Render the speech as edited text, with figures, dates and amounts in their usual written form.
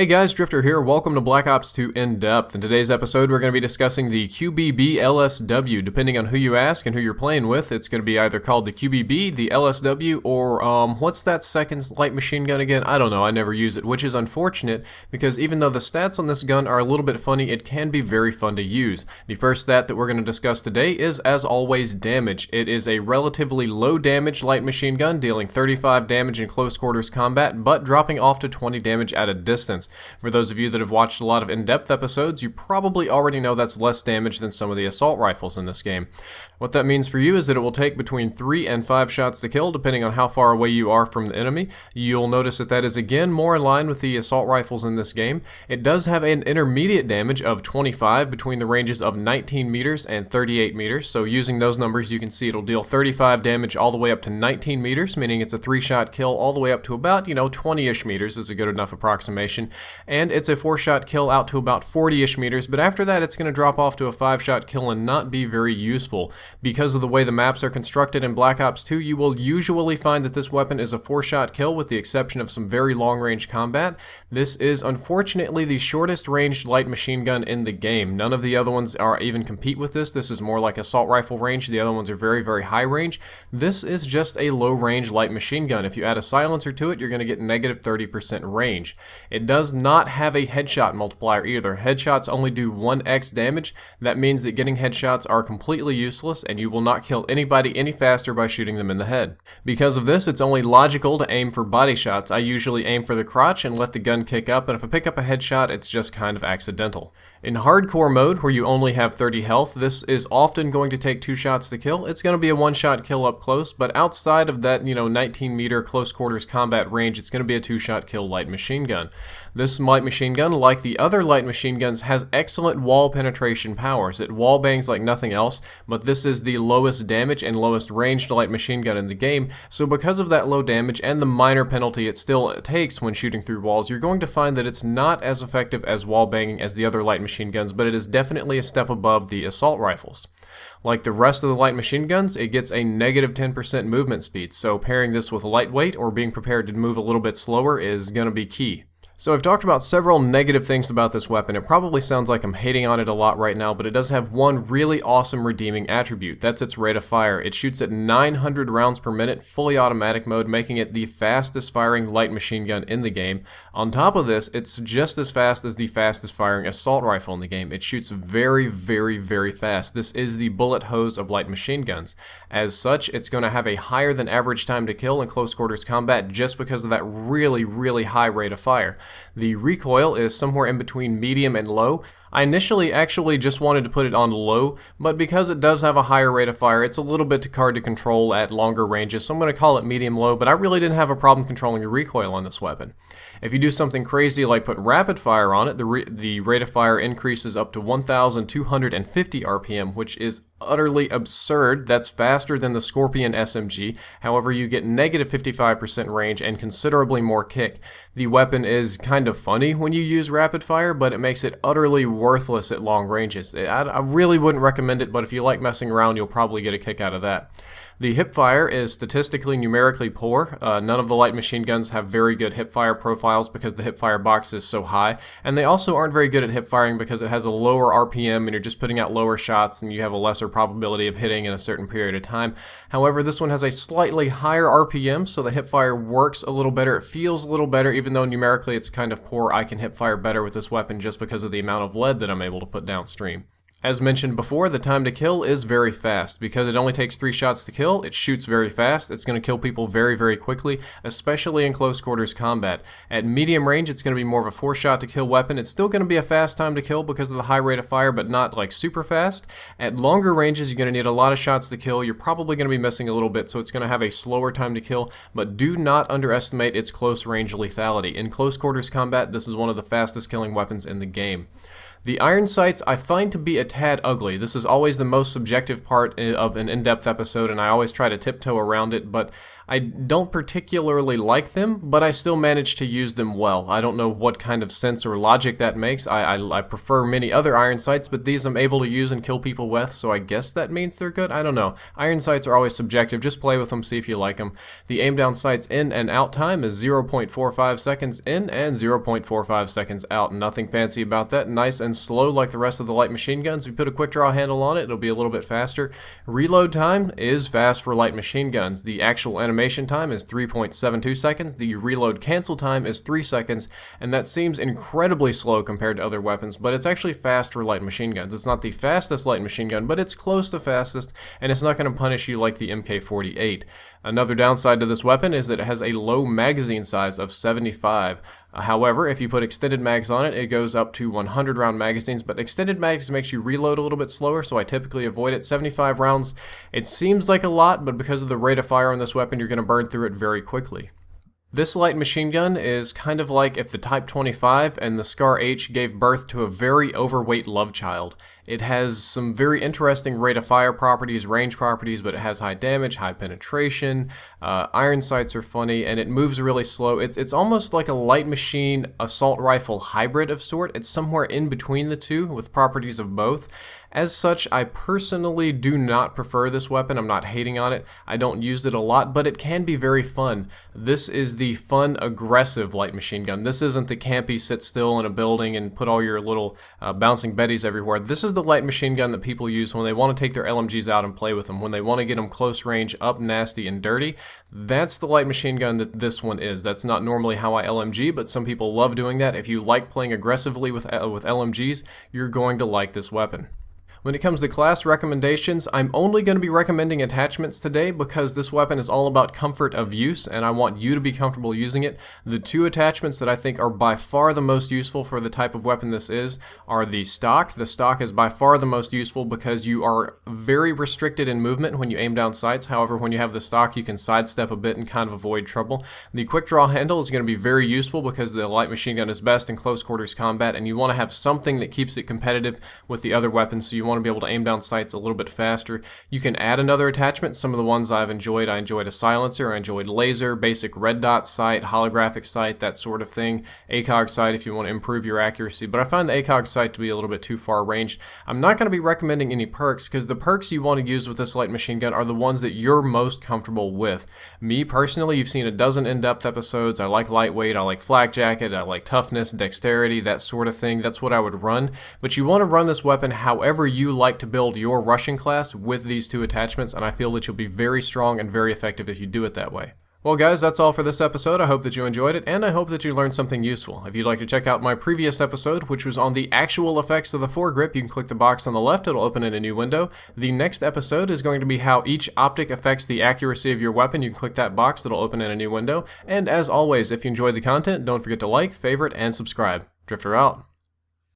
Hey guys, Drifter here. Welcome to Black Ops 2 In-Depth. In today's episode, we're going to be discussing the QBB LSW. Depending on who you ask and who you're playing with, it's going to be either called the QBB, the LSW, or what's that second light machine gun again? I don't know. I never use it, which is unfortunate because even though the stats on this gun are a little bit funny, it can be very fun to use. The first stat that we're going to discuss today is, as always, damage. It is a relatively low damage light machine gun, dealing 35 damage in close quarters combat, but dropping off to 20 damage at a distance. For those of you that have watched a lot of in-depth episodes, you probably already know that's less damage than some of the assault rifles in this game. What that means for you is that it will take between 3 and 5 shots to kill, depending on how far away you are from the enemy. You'll notice that that is again more in line with the assault rifles in this game. It does have an intermediate damage of 25 between the ranges of 19 meters and 38 meters, so using those numbers you can see it'll deal 35 damage all the way up to 19 meters, meaning it's a 3-shot kill all the way up to about, 20-ish meters is a good enough approximation. And it's a 4-shot kill out to about 40-ish meters, but after that it's going to drop off to a 5-shot kill and not be very useful. Because of the way the maps are constructed in Black Ops 2, you will usually find that this weapon is a 4-shot kill with the exception of some very long-range combat. This is unfortunately the shortest ranged light machine gun in the game. None of the other ones are even compete with this. This is more like assault rifle range. The other ones are very, very high range. This is just a low-range light machine gun. If you add a silencer to it, you're going to get negative 30% range. It does not have a headshot multiplier either. Headshots only do 1x damage. That means that getting headshots are completely useless and you will not kill anybody any faster by shooting them in the head. Because of this, it's only logical to aim for body shots. I usually aim for the crotch and let the gun kick up, and if I pick up a headshot, it's just kind of accidental. In hardcore mode, where you only have 30 health, this is often going to take 2 shots to kill. It's going to be a 1-shot kill up close, but outside of that, 19 meter close quarters combat range, it's going to be a 2-shot kill light machine gun. This light machine gun, like the other light machine guns, has excellent wall penetration powers. It wall bangs like nothing else, but this is the lowest damage and lowest ranged light machine gun in the game, so because of that low damage and the minor penalty it still takes when shooting through walls, you're going to find that it's not as effective as wall banging as the other light machine guns, but it is definitely a step above the assault rifles. Like the rest of the light machine guns, it gets a negative 10% movement speed, so pairing this with lightweight or being prepared to move a little bit slower is going to be key. So I've talked about several negative things about this weapon. It probably sounds like I'm hating on it a lot right now, but it does have one really awesome redeeming attribute. That's its rate of fire. It shoots at 900 rounds per minute, fully automatic mode, making it the fastest firing light machine gun in the game. On top of this, it's just as fast as the fastest firing assault rifle in the game. It shoots very, very, very fast. This is the bullet hose of light machine guns. As such, it's going to have a higher than average time to kill in close quarters combat just because of that really, really high rate of fire. The recoil is somewhere in between medium and low. I initially actually just wanted to put it on low, but because it does have a higher rate of fire, it's a little bit hard to control at longer ranges, so I'm going to call it medium-low, but I really didn't have a problem controlling the recoil on this weapon. If you do something crazy like put rapid fire on it, the rate of fire increases up to 1,250 RPM, which is utterly absurd. That's faster than the Scorpion SMG. However, you get negative 55% range and considerably more kick. The weapon is kind of funny when you use rapid fire, but it makes it utterly worthless at long ranges. I really wouldn't recommend it, but if you like messing around, you'll probably get a kick out of that. The hip fire is statistically numerically poor. None of the light machine guns have very good hip fire profiles because the hip fire box is so high, and they also aren't very good at hip firing because it has a lower RPM and you're just putting out lower shots and you have a lesser probability of hitting in a certain period of time. However, this one has a slightly higher RPM, so the hip fire works a little better. It feels a little better, even though numerically it's kind of poor. I can hip fire better with this weapon just because of the amount of lead that I'm able to put downstream. As mentioned before, the time to kill is very fast. Because it only takes 3 shots to kill, it shoots very fast. It's going to kill people very, very quickly, especially in close quarters combat. At medium range, it's going to be more of a 4-shot to kill weapon. It's still going to be a fast time to kill because of the high rate of fire, but not like super fast. At longer ranges, you're going to need a lot of shots to kill. You're probably going to be missing a little bit, so it's going to have a slower time to kill, but do not underestimate its close range lethality. In close quarters combat, this is one of the fastest killing weapons in the game. The iron sights I find to be a tad ugly. This is always the most subjective part of an in-depth episode, and I always try to tiptoe around it, but I don't particularly like them, but I still manage to use them well. I don't know what kind of sense or logic that makes. I prefer many other iron sights, but these I'm able to use and kill people with, so I guess that means they're good. I don't know. Iron sights are always subjective. Just play with them, see if you like them. The aim down sights in and out time is 0.45 seconds in and 0.45 seconds out. Nothing fancy about that. Nice and slow like the rest of the light machine guns. If you put a quick draw handle on it, it'll be a little bit faster. Reload time is fast for light machine guns. The actual animation time is 3.72 seconds. The reload cancel time is 3 seconds, and that seems incredibly slow compared to other weapons, but it's actually fast for light machine guns. It's not the fastest light machine gun, but it's close to fastest, and it's not going to punish you like the MK48. Another downside to this weapon is that it has a low magazine size of 75. However, if you put extended mags on it, it goes up to 100 round magazines, but extended mags makes you reload a little bit slower, so I typically avoid it. 75 rounds, it seems like a lot, but because of the rate of fire on this weapon, you're going to burn through it very quickly. This light machine gun is kind of like if the Type 25 and the Scar H gave birth to a very overweight love child. It has some very interesting rate of fire properties, range properties, but it has high damage, high penetration, iron sights are funny, and it moves really slow. It's almost like a light machine assault rifle hybrid of sort. It's somewhere in between the two with properties of both. As such, I personally do not prefer this weapon. I'm not hating on it. I don't use it a lot, but it can be very fun. This is the fun, aggressive light machine gun. This isn't the campy sit still in a building and put all your little bouncing betties everywhere. This is the light machine gun that people use when they want to take their LMGs out and play with them, when they want to get them close range, up nasty and dirty. That's the light machine gun that this one is. That's not normally how I LMG, but some people love doing that. If you like playing aggressively with LMGs, you're going to like this weapon. When it comes to class recommendations, I'm only going to be recommending attachments today because this weapon is all about comfort of use and I want you to be comfortable using it. The two attachments that I think are by far the most useful for the type of weapon this is are the stock. The stock is by far the most useful because you are very restricted in movement when you aim down sights. However, when you have the stock, you can sidestep a bit and kind of avoid trouble. The quick draw handle is going to be very useful because the light machine gun is best in close quarters combat and you want to have something that keeps it competitive with the other weapons, so you want to be able to aim down sights a little bit faster. You can add another attachment. Some of the ones I've enjoyed, I enjoyed a silencer, I enjoyed laser, basic red dot sight, holographic sight, that sort of thing. ACOG sight if you want to improve your accuracy, but I find the ACOG sight to be a little bit too far ranged. I'm not going to be recommending any perks because the perks you want to use with this light machine gun are the ones that you're most comfortable with. Me personally, you've seen a dozen in-depth episodes. I like lightweight, I like flak jacket, I like toughness, dexterity, that sort of thing. That's what I would run, but you want to run this weapon however you like to build your rushing class with these two attachments, and I feel that you'll be very strong and very effective if you do it that way. Well guys, that's all for this episode. I hope that you enjoyed it, and I hope that you learned something useful. If you'd like to check out my previous episode, which was on the actual effects of the foregrip, you can click the box on the left, it'll open in a new window. The next episode is going to be how each optic affects the accuracy of your weapon. You can click that box, it'll open in a new window. And as always, if you enjoyed the content, don't forget to like, favorite, and subscribe. Drifter out.